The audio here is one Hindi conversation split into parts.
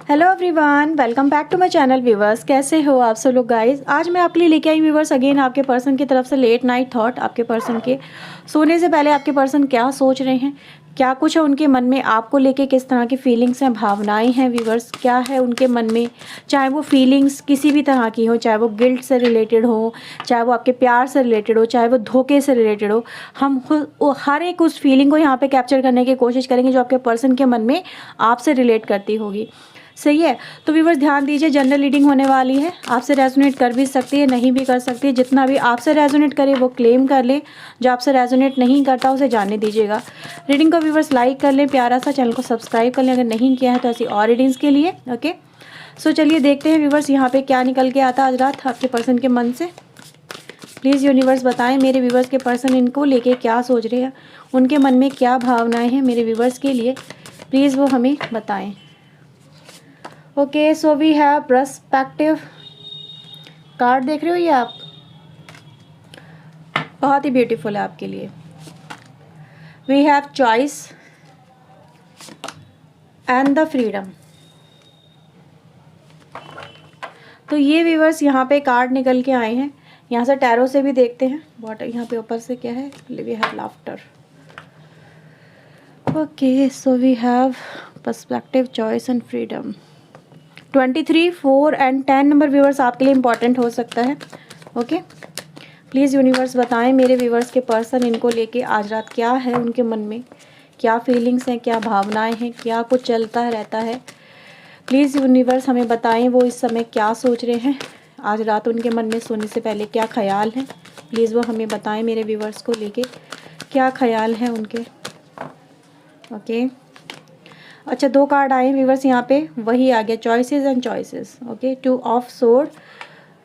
Hello everyone, welcome back to my channel viewers. कैसे हो आप सब लोग गाइस। आज मैं आपके लिए लेके आई व्यूवर्स अगेन आपके पर्सन की तरफ से लेट नाइट थॉट। आपके पर्सन के सोने से पहले आपके पर्सन क्या सोच रहे हैं, क्या कुछ है उनके मन में आपको लेके, किस तरह की फीलिंग्स हैं, भावनाएं हैं व्यूवर्स, क्या है उनके मन में। चाहे वो फीलिंग्स किसी भी तरह की हो, चाहे वो गिल्ट से रिलेटेड हो, चाहे वो आपके प्यार से रिलेटेड हो, चाहे वो धोखे से रिलेटेड हो, हम हर एक उस फीलिंग को यहाँ पे कैप्चर करने की कोशिश करेंगे जो आपके पर्सन के मन में आपसे रिलेट करती होगी। सही है, तो व्यूवर्स ध्यान दीजिए, जनरल रीडिंग होने वाली है। आपसे रेजोनेट कर भी सकती है, नहीं भी कर सकती है। जितना भी आपसे रेजोनेट करे वो क्लेम कर ले, जो आपसे रेजोनेट नहीं करता उसे जाने दीजिएगा। रीडिंग को व्यूवर्स लाइक कर लें, प्यारा सा चैनल को सब्सक्राइब कर लें अगर नहीं किया है तो, ऐसी और रीडिंग्स के लिए। ओके, सो चलिए देखते हैं व्यूवर्स यहाँ पे क्या निकल के आता आज रात आपके पर्सन के मन से। प्लीज़ यूनिवर्स बताएं मेरे व्यूवर्स के पर्सन इनको लेके क्या सोच रहे हैं, उनके मन में क्या भावनाएं हैं मेरे व्यूवर्स के लिए, प्लीज़ वो हमें बताएं। Okay, so we have perspective card, देख रहे हो ये आप, बहुत ही ब्यूटीफुल है आपके लिए। We have choice and the freedom. तो ये व्यूवर्स यहाँ पे कार्ड निकल के आए हैं। यहाँ से टैरो से भी देखते हैं बहुत। यहाँ पे ऊपर से क्या है, we have laughter. Okay, so we have perspective, choice and freedom. 23, 4 and 10 number viewers आपके लिए इम्पॉर्टेंट हो सकता है। ओके, प्लीज़ यूनिवर्स बताएं मेरे व्यूवर्स के पर्सन इनको लेके आज रात क्या है उनके मन में, क्या फीलिंग्स हैं, क्या भावनाएं हैं, क्या कुछ चलता रहता है। प्लीज़ यूनिवर्स हमें बताएं वो इस समय क्या सोच रहे हैं आज रात, उनके मन में सोने से पहले क्या ख्याल हैं। प्लीज़ वो हमें बताएं मेरे व्यूवर्स को लेके क्या ख्याल हैं उनके। ओके, अच्छा, 2 कार्ड आए व्यूवर्स यहाँ पे, वही आ गया, choices and choices. Okay, 2 of sword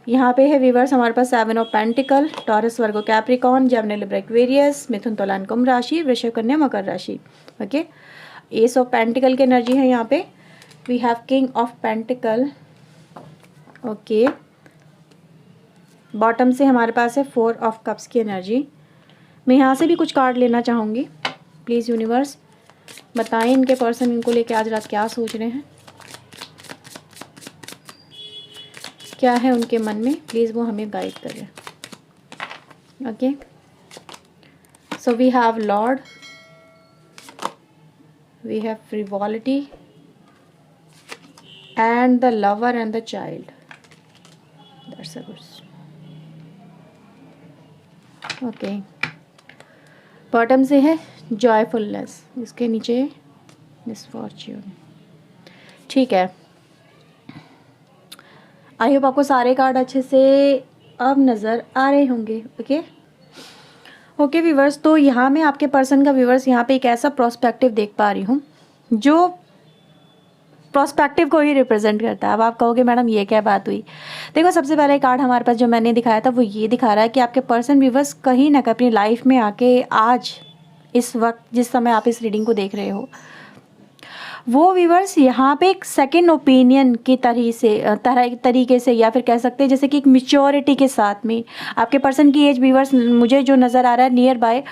यहाँ पे है व्यूवर्स हमारे पास, 7 of pentacle, Taurus, Virgo, Capricorn, Gemini, Libra, Aquarius, मिथुन, तुला, कुंभ राशि, वृषभ, कन्या, मकर राशि। ओके, एस ऑफ पेंटिकल की एनर्जी है यहाँ पे। We have king of pentacle. Okay, bottom से हमारे पास है 4 ऑफ कप्स की एनर्जी। मैं यहाँ से भी कुछ कार्ड लेना चाहूँगी। प्लीज़ यूनिवर्स बताएं इनके पर्सन इनको लेके आज रात क्या सोच रहे हैं, क्या है उनके मन में, प्लीज़ वो हमें गाइड करें। Okay, so we have lord, we have frivolity and the lover and the child. That's a good. Okay, bottom से है जॉयफुलनेस, इसके नीचे मिसफॉर्च्यून। ठीक है, आई होप आपको सारे कार्ड अच्छे से अब नज़र आ रहे होंगे। ओके ओके व्यूवर्स, तो यहाँ मैं आपके पर्सन का व्यूवर्स यहाँ पे एक ऐसा प्रोस्पेक्टिव देख पा रही हूँ जो प्रोस्पेक्टिव को ही रिप्रेजेंट करता है। अब आप कहोगे मैडम ये क्या बात हुई। देखो, सबसे पहले कार्ड हमारे पास जो मैंने दिखाया था वो ये दिखा रहा है कि आपके पर्सन व्यूवर्स कहीं ना कहीं अपनी लाइफ में आके आज इस वक्त जिस समय आप इस रीडिंग को देख रहे हो, वो व्यूवर्स यहाँ पे एक सेकंड ओपिनियन की तरीके से, या फिर कह सकते हैं जैसे कि एक मैच्योरिटी के साथ में आपके पर्सन की एज व्यूवर्स मुझे जो नज़र आ रहा है नियर बाय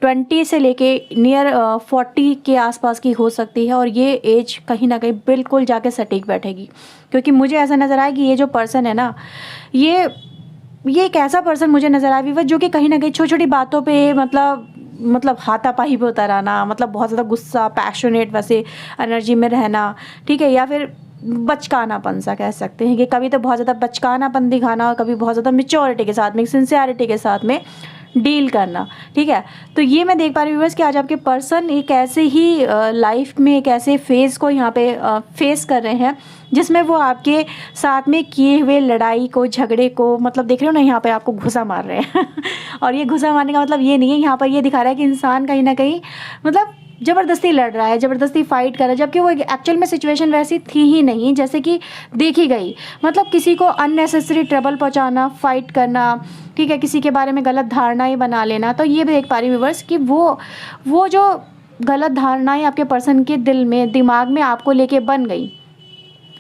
20 से लेके नियर 40 के आसपास की हो सकती है। और ये एज कहीं ना कहीं बिल्कुल जाके सटीक बैठेगी, क्योंकि मुझे ऐसा नज़र आया कि ये जो पर्सन है ना, ये एक ऐसा पर्सन मुझे नज़र आया व्यूवर्स जो कि कहीं ना कहीं छोटी छोटी बातों पर मतलब हाथापाई पे उतर आना, मतलब बहुत ज़्यादा गुस्सा, पैशनेट वैसे एनर्जी में रहना, ठीक है, या फिर बचकानापन सा कह सकते हैं कि कभी तो बहुत ज़्यादा बचकानापन दिखाना और कभी बहुत ज़्यादा मैच्योरिटी के साथ में, सिंसियरिटी के साथ में डील करना। ठीक है, तो ये मैं देख पा रही हूँ व्यूअर्स कि आज आपके पर्सन एक ऐसे ही लाइफ में एक ऐसे फेज़ को यहाँ पे फेस कर रहे हैं जिसमें वो आपके साथ में किए हुए लड़ाई को, झगड़े को, मतलब देख रहे हो ना, यहाँ पे आपको घुसा मार रहे हैं और ये घुसा मारने का मतलब ये नहीं है, यहाँ पर ये दिखा रहा है कि इंसान कहीं ना कहीं मतलब ज़बरदस्ती लड़ रहा है, ज़बरदस्ती फाइट कर रहा है, जबकि वो एक्चुअल में सिचुएशन वैसी थी ही नहीं जैसे कि देखी गई। मतलब किसी को अननेसेसरी ट्रबल पहुंचाना, फाइट करना, ठीक है, किसी के बारे में गलत धारणाएं बना लेना। तो ये भी देख पा रही हूँ व्यूअर्स कि वो जो गलत धारणाएं आपके पर्सन के दिल में, दिमाग में आपको लेके बन गई,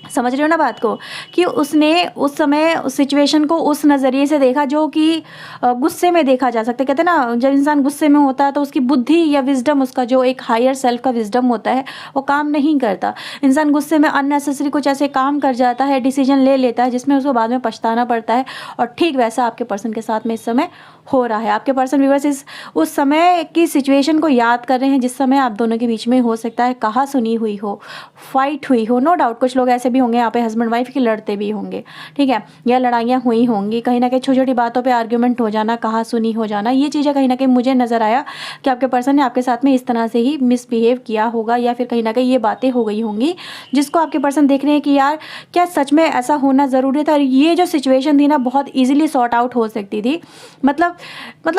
समझ रहे हो ना बात को, कि उसने उस समय उस सिचुएशन को उस नज़रिए से देखा जो कि गुस्से में देखा जा सकता है। कहते हैं ना, जब इंसान गुस्से में होता है तो उसकी बुद्धि या विजडम, उसका जो एक हायर सेल्फ का विजडम होता है वो काम नहीं करता। इंसान गुस्से में अननेसेसरी कुछ ऐसे काम कर जाता है, डिसीजन ले लेता है जिसमें उसको बाद में पछताना पड़ता है। और ठीक वैसा आपके पर्सन के साथ में इस समय हो रहा है। आपके पर्सन व्यूअर्स इस उस समय की सिचुएशन को याद कर रहे हैं जिस समय आप दोनों के बीच में हो सकता है कहा सुनी हुई हो, फाइट हुई हो। नो डाउट कुछ लोग ऐसे भी होंगे यहाँ पे हस्बैंड वाइफ की लड़ते भी होंगे, ठीक है, या लड़ाइयाँ हुई होंगी, कहीं ना कहीं छोटी छोटी बातों पे आर्ग्यूमेंट हो जाना, कहा सुनी हो जाना, ये चीज़ें कहीं ना कहीं मुझे नज़र आया कि आपके पर्सन ने आपके साथ में इस तरह से ही मिसबिहेव किया होगा, या फिर कहीं ना कहीं ये बातें हो गई होंगी जिसको आपके पर्सन देख रहे हैं कि यार क्या सच में ऐसा होना ज़रूरी था। और ये जो सिचुएशन थी ना बहुत ईजिली सॉर्ट आउट हो सकती थी, मतलब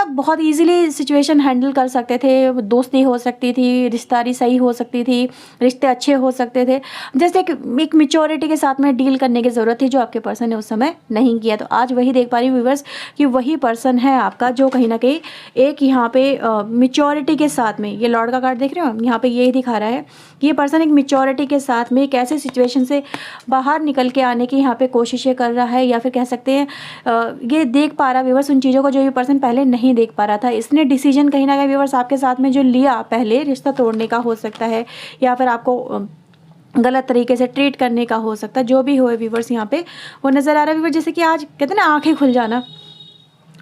बहुत ईजिली सिचुएशन हैंडल कर सकते थे। दोस्ती हो सकती थी, रिश्तेदारी सही हो सकती थी, रिश्ते अच्छे हो सकते थे। जैसे एक मेच्योरिटी के साथ में डील करने की ज़रूरत थी जो आपके पर्सन ने उस समय नहीं किया। तो आज वही देख पा रही हूँ व्यूअर्स कि वही पर्सन है आपका जो कहीं ना कहीं एक यहाँ पे मेच्योरिटी के साथ में, ये लॉर्ड का कार्ड देख रहे हो, यहाँ पे यही दिखा रहा है कि ये पर्सन एक मेच्योरिटी के साथ में एक ऐसे सिचुएशन से बाहर निकल के आने की यहाँ पे कोशिशें कर रहा है, या फिर कह सकते हैं ये देख पा रहा है व्यूअर्स उन चीज़ों को जो ये पर्सन पहले नहीं देख पा रहा था। इसने डिसीजन कहीं ना कहीं व्यूअर्स आपके साथ में जो लिया पहले, रिश्ता तोड़ने का हो सकता है या फिर आपको गलत तरीके से ट्रीट करने का हो सकता है, जो भी हो व्यूअर्स यहाँ पे वो नज़र आ रहा है व्यूअर्स। जैसे कि आज कहते हैं ना आंखें खुल जाना,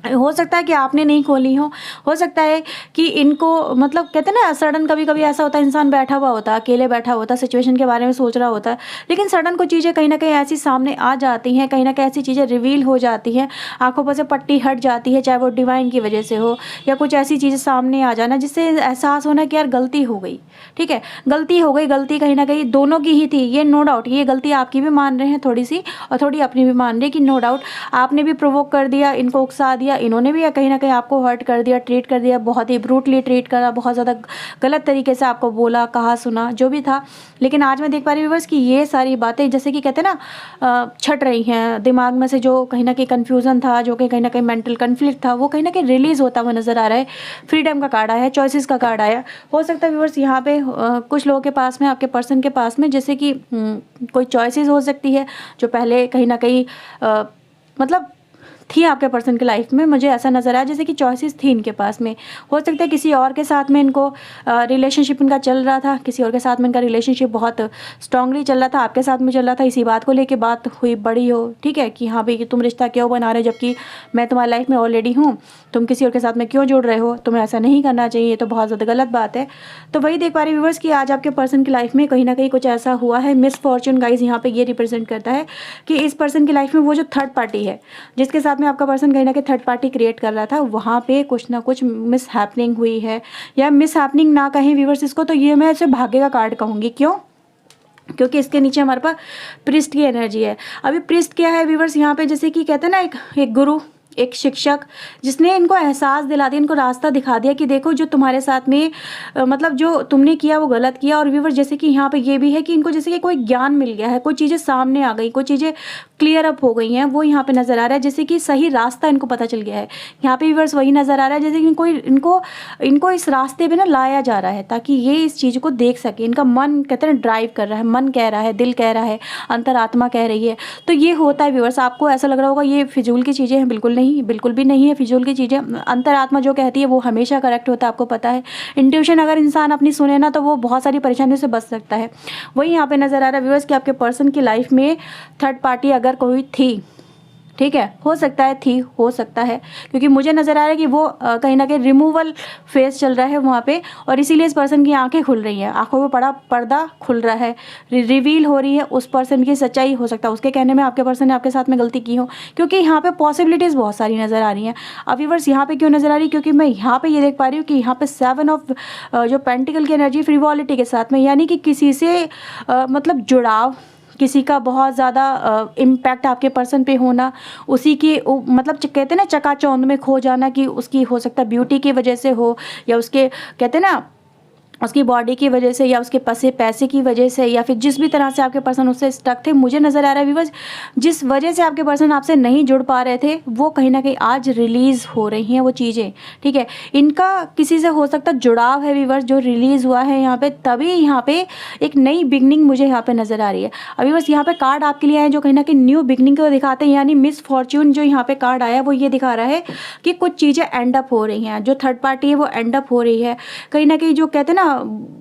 हो सकता है कि आपने नहीं खोली हो सकता है कि इनको मतलब कहते हैं ना सडन कभी कभी ऐसा होता है इंसान बैठा हुआ होता है, अकेले बैठा होता है, सिचुएशन के बारे में सोच रहा होता है, लेकिन सडन को चीज़ें कहीं ना कहीं ऐसी सामने आ जाती हैं, कहीं ना कहीं ऐसी चीज़ें रिवील हो जाती हैं, आंखों पर से पट्टी हट जाती है, चाहे वो डिवाइन की वजह से हो या कुछ ऐसी चीज़ें सामने आ जाना जिससे एहसास होना कि यार गलती हो गई, ठीक है, गलती हो गई। गलती कहीं ना कहीं दोनों की ही थी, ये नो डाउट, ये गलती आपकी भी मान रहे हैं थोड़ी सी और थोड़ी अपनी भी मान रहे हैं कि नो डाउट आपने भी प्रोवोक कर दिया, इनको उकसा दिया, इन्होंने भी कहीं ना कहीं आपको हर्ट कर दिया, ट्रीट कर दिया, बहुत ही ब्रूटली ट्रीट करा, बहुत ज़्यादा गलत तरीके से आपको बोला, कहा, सुना, जो भी था। लेकिन आज मैं देख पा रही हूँ व्यूअर्स कि ये सारी बातें जैसे कि कहते हैं ना छट रही हैं दिमाग में से, जो कहीं ना कहीं कन्फ्यूज़न था, जो कि कहीं ना कहीं मेंटल कन्फ्लिक्ट था, वो कहीं ना कहीं रिलीज़ होता हुआ नज़र आ रहा है। फ्रीडम का कार्ड आया है, चॉइसेस का कार्ड आया। हो सकता है व्यूअर्स यहाँ पे कुछ लोगों के पास में, आपके पर्सन के पास में जैसे कि कोई चॉइसेस हो सकती है जो पहले कहीं ना कहीं मतलब थी आपके पर्सन की लाइफ में। मुझे ऐसा नज़र आया जैसे कि चॉइसेस थी इनके पास में। हो सकता है किसी और के साथ में इनको रिलेशनशिप इनका चल रहा था, किसी और के साथ में इनका रिलेशनशिप बहुत स्ट्रांगली चल रहा था, आपके साथ में चल रहा था, इसी बात को लेके बात हुई बड़ी हो, ठीक है, कि हाँ भाई तुम रिश्ता क्यों बना रहे हो जबकि मैं तुम्हारी लाइफ में ऑलरेडी हूँ, तुम किसी और के साथ में क्यों जुड़ रहे हो, तुम्हें ऐसा नहीं करना चाहिए, ये तो बहुत ज़्यादा गलत बात है। तो वही देख पा रहे व्यूअर्स कि आज आपके पर्सन की लाइफ में कहीं ना कहीं कुछ ऐसा हुआ है। मिसफॉर्चून गाइज यहाँ पे ये रिप्रेजेंट करता है कि इस पर्सन की लाइफ में वो जो थर्ड पार्टी है जिसके साथ में आपका पर्सन कहीं ना कहीं थर्ड पार्टी क्रिएट कर रहा था, वहाँ पे कुछ ना कुछ मिस हैपनिंग हुई है, या मिस हैपनिंग ना कहें व्यूअर्स इसको, तो ये मैं इसे भाग्य का कार्ड कहूँगी। क्यों? क्योंकि इसके नीचे हमारे पास प्रिस्ट की एनर्जी है। अभी प्रिस्ट क्या है व्यूअर्स यहाँ पे, जैसे कि कहते हैं ना एक गुरु, एक शिक्षक जिसने इनको एहसास दिला दिया, इनको रास्ता दिखा दिया कि देखो जो तुम्हारे साथ में मतलब जो तुमने किया वो गलत किया। और व्यूअर्स जैसे कि यहाँ पे ये भी है कि इनको जैसे कि कोई ज्ञान मिल गया है, कोई चीज़ें सामने आ गई, कोई चीज़ें क्लियर अप हो गई हैं, वो यहाँ पे नज़र आ रहा है, जैसे कि सही रास्ता इनको पता चल गया है। यहाँ पे व्यूअर्स वही नज़र आ रहा है जैसे कि कोई इनको इस रास्ते पे ना लाया जा रहा है ताकि ये इस चीज़ को देख सके। इनका मन कहते हैं ड्राइव कर रहा है, मन कह रहा है, दिल कह रहा है, अंतरात्मा कह रही है। तो ये होता है व्यूअर्स। आपको ऐसा लग रहा होगा ये फिजूल की चीज़ें हैं, बिल्कुल नहीं, बिल्कुल भी नहीं है फिजूल की चीज़ें। अंतरात्मा जो कहती है वो हमेशा करेक्ट होता है, आपको पता है। इंट्यूशन अगर इंसान अपनी सुने ना तो वो बहुत सारी परेशानियों से बच सकता है। वही यहाँ पे नज़र आ रहा है व्यूअर्स कि आपके पर्सन की लाइफ में थर्ड पार्टी अगर कोई थी, ठीक है, हो सकता है थी, हो सकता है, क्योंकि मुझे नज़र आ रहा है कि वो कहीं ना कहीं रिमूवल फेस चल रहा है वहाँ पे, और इसीलिए इस पर्सन की आंखें खुल रही हैं, आंखों में पड़ा पर्दा खुल रहा है, रिवील हो रही है उस पर्सन की सच्चाई। हो सकता है उसके कहने में आपके पर्सन ने आपके साथ में गलती की हो, क्योंकि यहाँ पे पॉसिबिलिटीज़ बहुत सारी नज़र आ रही हैं। अब व्यूअर्स यहाँ पे क्यों नज़र आ रही है, क्योंकि मैं यहाँ पे ये देख पा रही हूँ कि यहाँ पे 7 ऑफ जो पेंटिकल की एनर्जी फ्रिवॉलिटी के साथ में, यानी कि किसी से मतलब जुड़ाव, किसी का बहुत ज़्यादा इम्पैक्ट आपके पर्सन पे होना, उसी की मतलब कहते हैं ना चकाचौंध में खो जाना, कि उसकी हो सकता है ब्यूटी की वजह से हो, या उसके कहते हैं ना उसकी बॉडी की वजह से या उसके पैसे की वजह से या फिर जिस भी तरह से आपके पर्सन उससे स्टक थे, मुझे नज़र आ रहा है व्यूअर्स जिस वजह से आपके पर्सन आपसे नहीं जुड़ पा रहे थे वो कहीं ना कहीं आज रिलीज़ हो रही हैं वो चीज़ें, ठीक है। इनका किसी से हो सकता जुड़ाव है व्यूअर्स जो रिलीज़ हुआ है यहाँ पे, तभी यहाँ पे एक नई बिगनिंग मुझे यहाँ पे नज़र आ रही है। अभी बस यहाँ पे कार्ड आपके लिए आए जो कहीं ना कहीं न्यू बिगनिंग को दिखाते हैं, यानी मिस फॉर्च्यून जो यहाँ पे कार्ड आया वो ये दिखा रहा है कि कुछ चीज़ें एंड अप हो रही हैं, जो थर्ड पार्टी है वो एंड अप हो रही है कहीं ना कहीं। जो कहते हैं ना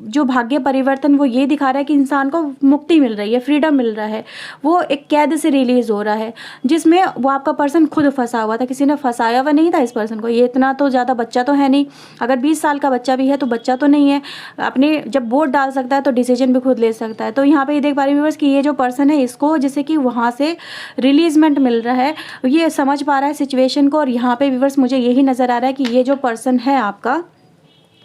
जो भाग्य परिवर्तन वो ये दिखा रहा है कि इंसान को मुक्ति मिल रही है, फ्रीडम मिल रहा है, वो एक कैद से रिलीज हो रहा है जिसमें वो आपका पर्सन खुद फंसा हुआ था, किसी ने फंसाया हुआ नहीं था इस पर्सन को। ये इतना तो ज़्यादा बच्चा तो है नहीं, अगर 20 साल का बच्चा भी है तो बच्चा तो नहीं है, अपने जब वोट डाल सकता है तो डिसीजन भी खुद ले सकता है। तो यहाँ पे ये देख पा रही हूँ कि ये जो पर्सन है इसको जैसे कि वहाँ से रिलीजमेंट मिल रहा है, ये समझ पा रहा है सिचुएशन को। और यहाँ पे व्यूअर्स मुझे यही नज़र आ रहा है कि ये जो पर्सन है आपका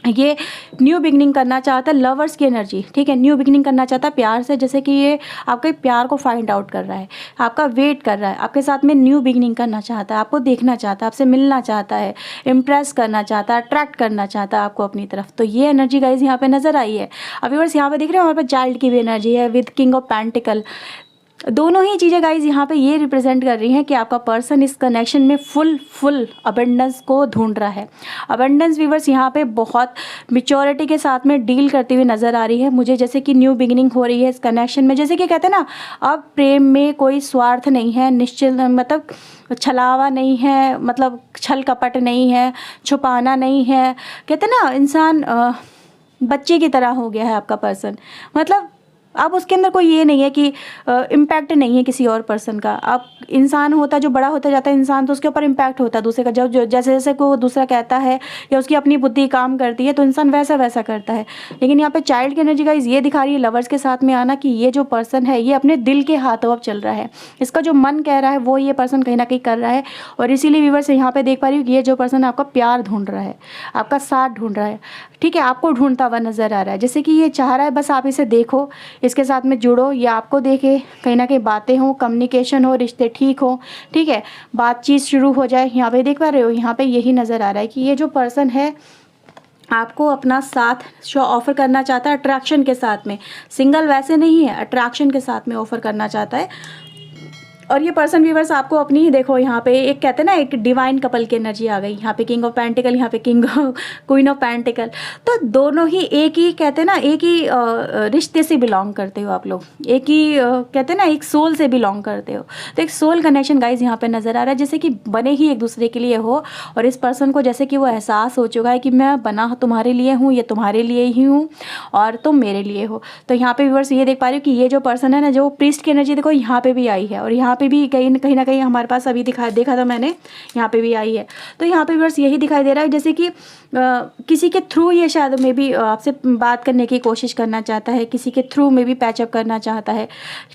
ये न्यू बिगनिंग करना चाहता है, लवर्स की एनर्जी, ठीक है, न्यू बिगनिंग करना चाहता है प्यार से, जैसे कि ये आपके प्यार को फाइंड आउट कर रहा है, आपका वेट कर रहा है, आपके साथ में न्यू बिगनिंग करना चाहता है, आपको देखना चाहता है, आपसे मिलना चाहता है, इम्प्रेस करना चाहता है, अट्रैक्ट करना चाहता है आपको अपनी तरफ। तो ये एनर्जी गाइज यहाँ पे नजर आई है। अभी बस यहाँ पे देख रहे हो वहाँ पे चाइल्ड की भी एनर्जी है विद किंग ऑफ पेंटिकल। दोनों ही चीज़ें गाइज यहाँ पे ये रिप्रेजेंट कर रही हैं कि आपका पर्सन इस कनेक्शन में फुल अबंडेंस को ढूंढ रहा है। अबंडेंस व्यूअर्स यहाँ पे बहुत मैच्योरिटी के साथ में डील करती हुई नज़र आ रही है मुझे, जैसे कि न्यू बिगिनिंग हो रही है इस कनेक्शन में। जैसे कि कहते हैं ना अब प्रेम में कोई स्वार्थ नहीं है, निश्चित मतलब छलावा नहीं है, मतलब छल कपट नहीं है, छुपाना नहीं है। कहते हैं ना इंसान बच्चे की तरह हो गया है आपका पर्सन, मतलब अब उसके अंदर कोई ये नहीं है कि इम्पैक्ट नहीं है किसी और पर्सन का। अब इंसान होता जो बड़ा होता जाता है इंसान तो उसके ऊपर इम्पैक्ट होता है दूसरे का, जब जैसे जैसे को दूसरा कहता है या उसकी अपनी बुद्धि काम करती है तो इंसान वैसा वैसा करता है। लेकिन यहाँ पे चाइल्ड की एनर्जी गाइस ये दिखा रही है लवर्स के साथ में आना कि ये जो पर्सन है ये अपने दिल के हाथों अब चल रहा है, इसका जो मन कह रहा है वो ये पर्सन कहीं ना कहीं कर रहा है। और इसीलिए व्यूअर्स यहाँ पे देख पा रही हूँ कि ये जो पर्सन आपका प्यार ढूंढ रहा है, आपका साथ ढूंढ रहा है, ठीक है, आपको ढूंढता हुआ नजर आ रहा है। जैसे कि ये चाह रहा है बस आप इसे देखो, इसके साथ में जुड़ो, या आपको देखे, कहीं ना कहीं बातें हो, कम्युनिकेशन हो, रिश्ते ठीक हो, ठीक है, बातचीत शुरू हो जाए। यहाँ पे देख पा रहे हो यहाँ पे यही नज़र आ रहा है कि ये जो पर्सन है आपको अपना साथ शो ऑफर करना चाहता है अट्रैक्शन के साथ में, सिंगल वैसे नहीं है, अट्रैक्शन के साथ में ऑफर करना चाहता है। और ये पर्सन व्यूअर्स आपको अपनी देखो यहाँ पे एक कहते हैं ना एक डिवाइन कपल की एनर्जी आ गई, यहाँ पे किंग ऑफ पेंटिकल, यहाँ पे किंग क्वीन ऑफ पेंटिकल। तो दोनों ही एक ही कहते हैं ना एक ही रिश्ते से बिलोंग करते हो आप लोग, एक ही कहते हैं ना एक सोल से बिलोंग करते हो। तो एक सोल कनेक्शन गाइज यहाँ पे नज़र आ रहा है, जैसे कि बने ही एक दूसरे के लिए हो। और इस पर्सन को जैसे कि वो एहसास हो चुका है कि मैं बना तुम्हारे लिए हूँ, ये तुम्हारे लिए ही हूँ और तुम मेरे लिए हो। तो यहाँ पे व्यूअर्स ये देख पा रही हो कि ये जो पर्सन है ना, जो प्रीस्ट की एनर्जी देखो यहाँ पे भी आई है और यहाँ पे भी कहीं ना कहीं हमारे पास अभी देखा था मैंने, यहाँ पे भी आई है। तो यहाँ पे व्यूअर्स यही दिखाई दे रहा है जैसे कि किसी के थ्रू ये शायद में भी आपसे बात करने की कोशिश करना चाहता है, किसी के थ्रू में भी पैचअप करना चाहता है,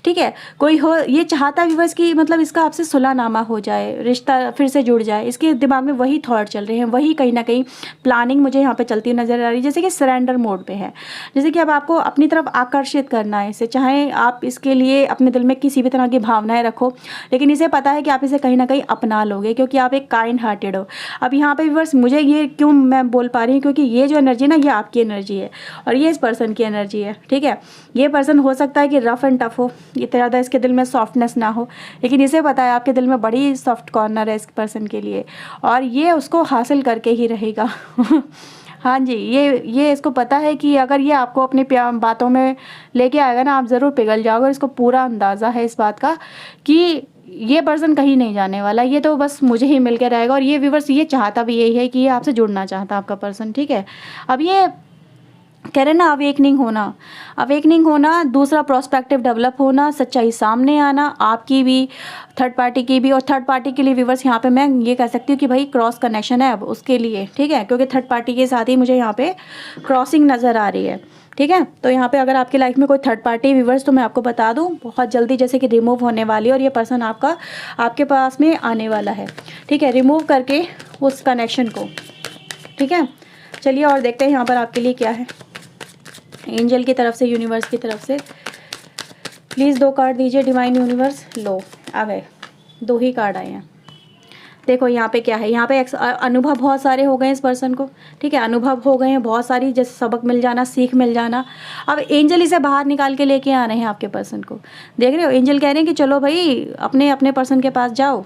ठीक है, कोई हो ये चाहता है व्यूअर्स कि मतलब इसका आपसे सुलहनामा हो जाए, रिश्ता फिर से जुड़ जाए। इसके दिमाग में वही थॉट चल रहे हैं, वही कहीं ना कहीं प्लानिंग मुझे यहाँ पे चलती नजर आ रही है, जैसे कि सरेंडर मोड पे है, जैसे कि अब आपको अपनी तरफ आकर्षित करना है इसे, चाहे आप इसके लिए अपने दिल में किसी भी तरह की भावनाएं रखो, लेकिन इसे पता है कि आप इसे कहीं ना कहीं अपना लोगे क्योंकि आप एक काइंड हार्टेड हो। अब यहाँ पे व्यूअर्स मुझे ये क्यों मैं बोल पा रही हूँ, क्योंकि ये जो एनर्जी ना ये आपकी एनर्जी है और ये इस पर्सन की एनर्जी है, ठीक है। ये पर्सन हो सकता है कि रफ एंड टफ हो, इतना ज़्यादा इसके दिल में सॉफ्टनेस ना हो, लेकिन इसे पता है आपके दिल में बड़ी सॉफ्ट कॉर्नर है इस पर्सन के लिए और ये उसको हासिल करके ही रहेगा। हाँ जी, ये इसको पता है कि अगर ये आपको अपनी बातों में लेके आएगा ना आप ज़रूर पिघल जाओगे। इसको पूरा अंदाज़ा है इस बात का कि ये पर्सन कहीं नहीं जाने वाला, ये तो बस मुझे ही मिल के रहेगा। और ये व्यूअर्स ये चाहता भी यही है कि ये आपसे जुड़ना चाहता आपका पर्सन, ठीक है। अब ये कह रहे ना अवेकनिंग होना, दूसरा प्रोस्पेक्टिव डेवलप होना, सच्चाई सामने आना, आपकी भी थर्ड पार्टी की भी। और थर्ड पार्टी के लिए व्यूअर्स यहाँ पे मैं ये कह सकती हूँ कि भाई क्रॉस कनेक्शन है अब उसके लिए, ठीक है, क्योंकि थर्ड पार्टी के साथ ही मुझे यहाँ पे क्रॉसिंग नज़र आ रही है, ठीक है। तो यहाँ पे अगर आपकी लाइफ में कोई थर्ड पार्टी व्यूअर्स तो मैं आपको बता दूँ बहुत जल्दी जैसे कि रिमूव होने वाली है और ये पर्सन आपके पास में आने वाला है, ठीक है, रिमूव करके उस कनेक्शन को, ठीक है। चलिए और देखते हैं यहाँ पर आपके लिए क्या है एंजल की तरफ से, यूनिवर्स की तरफ से। प्लीज़ 2 कार्ड दीजिए डिवाइन यूनिवर्स। लो आ गए, 2 ही कार्ड आए हैं। देखो यहाँ पे क्या है, यहाँ पे अनुभव बहुत सारे हो गए इस पर्सन को, ठीक है, अनुभव हो गए हैं बहुत सारी, जैसे सबक मिल जाना, सीख मिल जाना। अब एंजल इसे बाहर निकाल के लेके आ रहे हैं आपके पर्सन को, देख रहे हो, एंजल कह रहे हैं कि चलो भाई अपने अपने पर्सन के पास जाओ,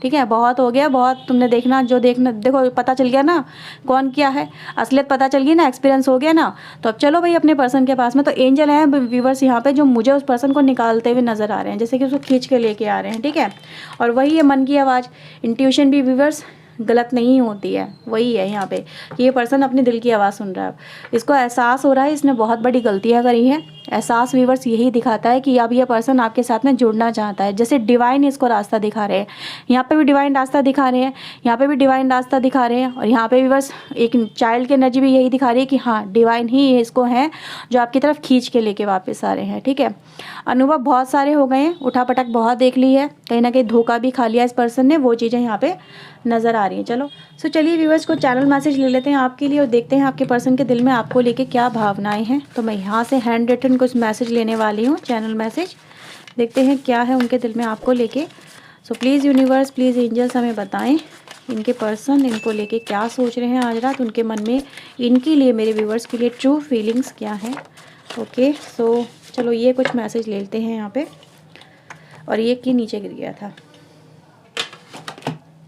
ठीक है, बहुत हो गया, बहुत तुमने देखना, जो देखना, देखो पता चल गया ना कौन क्या है, असलियत पता चल गई ना, एक्सपीरियंस हो गया ना, तो अब चलो भाई अपने पर्सन के पास में। तो एंजल हैं व्यूवर्स यहाँ पे जो मुझे उस पर्सन को निकालते हुए नज़र आ रहे हैं, जैसे कि उसको खींच के लेके आ रहे हैं, ठीक है। और वही है मन की आवाज़, इंट्यूशन भी व्यूवर्स गलत नहीं होती है, वही है यहाँ पे कि ये पर्सन अपने दिल की आवाज़ सुन रहा है, इसको एहसास हो रहा है इसने बहुत बड़ी गलतियाँ करी हैं। एहसास व्यूवर्स यही दिखाता है कि अब ये पर्सन आपके साथ में जुड़ना चाहता है, जैसे डिवाइन इसको रास्ता दिखा रहे हैं, यहाँ पे भी डिवाइन रास्ता दिखा रहे हैं, यहाँ पे भी डिवाइन रास्ता दिखा रहे हैं, और यहाँ पे व्यूवर्स एक चाइल्ड की एनर्जी भी यही दिखा रही है कि हाँ डिवाइन ही इसको है जो आपकी तरफ खींच के लेके वापस आ रहे हैं, ठीक है। अनुभव बहुत सारे हो गए हैं, उठापटक बहुत देख ली है, कहीं ना कहीं धोखा भी खा लिया इस पर्सन ने, वो चीज़ें यहाँ पे नज़र आ रही हैं। चलो चलिए व्यूवर्स को चैनल मैसेज ले लेते हैं आपके लिए और देखते हैं आपके पर्सन के दिल में आपको लेके क्या भावनाएं हैं। तो मैं यहाँ से हैंड रिटन कुछ मैसेज लेने वाली हूँ, चैनल मैसेज, देखते हैं क्या है उनके दिल में आपको लेके। So please universe, please angels हमें बताएं इनके पर्सन इनको लेके क्या सोच रहे हैं आज रात, उनके मन में इनके लिए, मेरे व्यूवर्स के लिए ट्रू फीलिंग्स क्या है। ओके सो चलो ये कुछ मैसेज ले लेते हैं यहाँ पे, और ये की नीचे गिर गया था।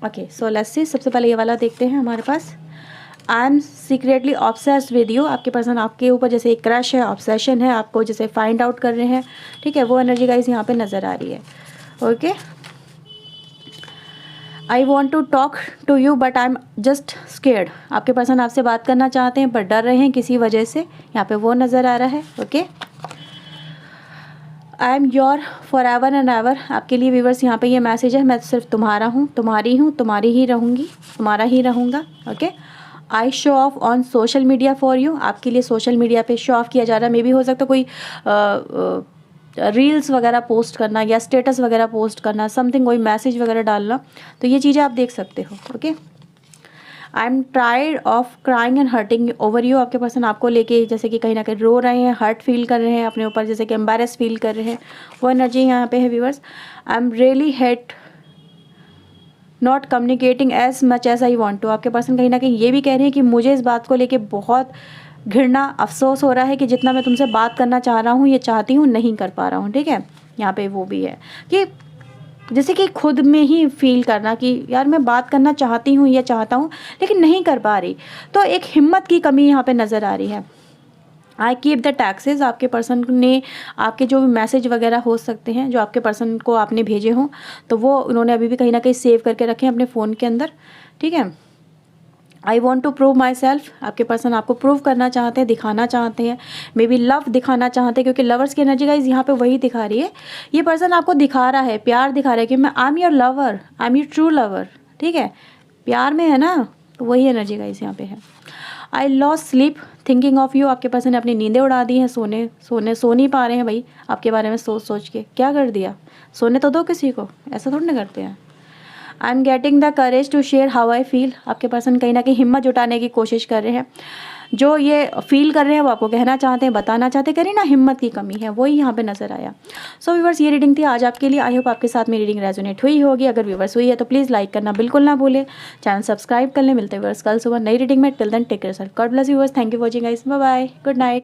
ओके सो लेट्स सी, सबसे पहले ये वाला देखते हैं हमारे पास। I am secretly obsessed with you, आपके पर्सन आपके ऊपर जैसे एक क्रश है, ऑब्सेशन है, आपको जैसे फाइंड आउट कर रहे हैं, ठीक है, वो एनर्जी गाइस यहाँ पे नज़र आ रही है। Okay, I want to talk to you but I am just scared, आपके पर्सन आपसे बात करना चाहते हैं पर डर रहे हैं किसी वजह से, यहाँ पे वो नज़र आ रहा है। Okay, I am your for ever and ever, आपके लिए व्यूवर्स यहाँ पे ये मैसेज है, मैं सिर्फ तुम्हारा हूँ, तुम्हारी हूँ, तुम्हारी ही रहूँगी, तुम्हारा ही रहूँगा। Okay, I show off on social media for you, आपके लिए सोशल मीडिया पे शो ऑफ किया जा रहा है, मे भी हो सकता है कोई रील्स वगैरह पोस्ट करना या स्टेटस वगैरह पोस्ट करना, समथिंग कोई मैसेज वगैरह डालना, तो ये चीज़ें आप देख सकते हो। Okay, I am tired of crying and hurting over you, आपके पर्सन आपको लेके जैसे कि कहीं ना कहीं रो रहे हैं, हर्ट फील कर रहे हैं अपने ऊपर, जैसे कि एम्बैरेस फील कर रहे हैं, वो एनर्जी यहाँ पे है viewers. I am really hate not communicating as much as I want to, आपके पर्सन कहीं ना कहीं ये भी कह रहे हैं कि मुझे इस बात को लेके बहुत घृणा, अफसोस हो रहा है कि जितना मैं तुमसे बात करना चाह रहा हूँ, ये चाहती हूँ, नहीं कर पा रहा हूँ, ठीक है। यहाँ पे वो भी है कि जैसे कि खुद में ही फील करना कि यार मैं बात करना चाहती हूँ या चाहता हूँ लेकिन नहीं कर पा रही, तो एक हिम्मत की कमी यहाँ पे नज़र आ रही है। आई कीप द टैक्सेस, आपके पर्सन ने आपके जो भी मैसेज वगैरह हो सकते हैं जो आपके पर्सन को आपने भेजे हों, तो वो उन्होंने अभी भी कहीं ना कहीं सेव करके रखे हैं अपने फ़ोन के अंदर, ठीक है। I want to prove my self, आपके पर्सन आपको प्रूव करना चाहते हैं, दिखाना चाहते हैं, मे बी लव दिखाना चाहते हैं, क्योंकि लवर्स की एनर्जी गाइस यहाँ पे वही दिखा रही है। ये पर्सन आपको दिखा रहा है, प्यार दिखा रहा है कि मैं I am your lover, I am your true lover, ठीक है, प्यार में है ना, तो वही एनर्जी गाइस यहाँ पे है। I lose sleep thinking of you, आपके पर्सन ने अपनी नींदें उड़ा दी हैं, सो नहीं पा रहे हैं भाई आपके बारे में सोच सोच के, क्या कर दिया, सोने तो दो किसी को, ऐसा थोड़ी ना करते हैं। I am getting the courage to share how I feel, आपके पर्सन कहीं ना कहीं हिम्मत जुटाने की कोशिश कर रहे हैं, जो ये फील कर रहे हैं वो आपको कहना चाहते हैं, बताना चाहते हैं, करें ना, हिम्मत की कमी है, वही यहाँ पे नजर आया। सो व्यूवर्स ये रीडिंग थी आज आपके लिए, आई होप आपके साथ मेरी रीडिंग रेजोनेट हुई होगी। अगर व्यूवर्स हुई है तो प्लीज़ लाइक करना बिल्कुल ना भूले, चैनल सब्सक्राइब कर लें। मिलते हैं व्यूवर्स कल सुबह नई रीडिंग में, till then take care sir, God bless viewers, thank you watching guys, bye bye, good night.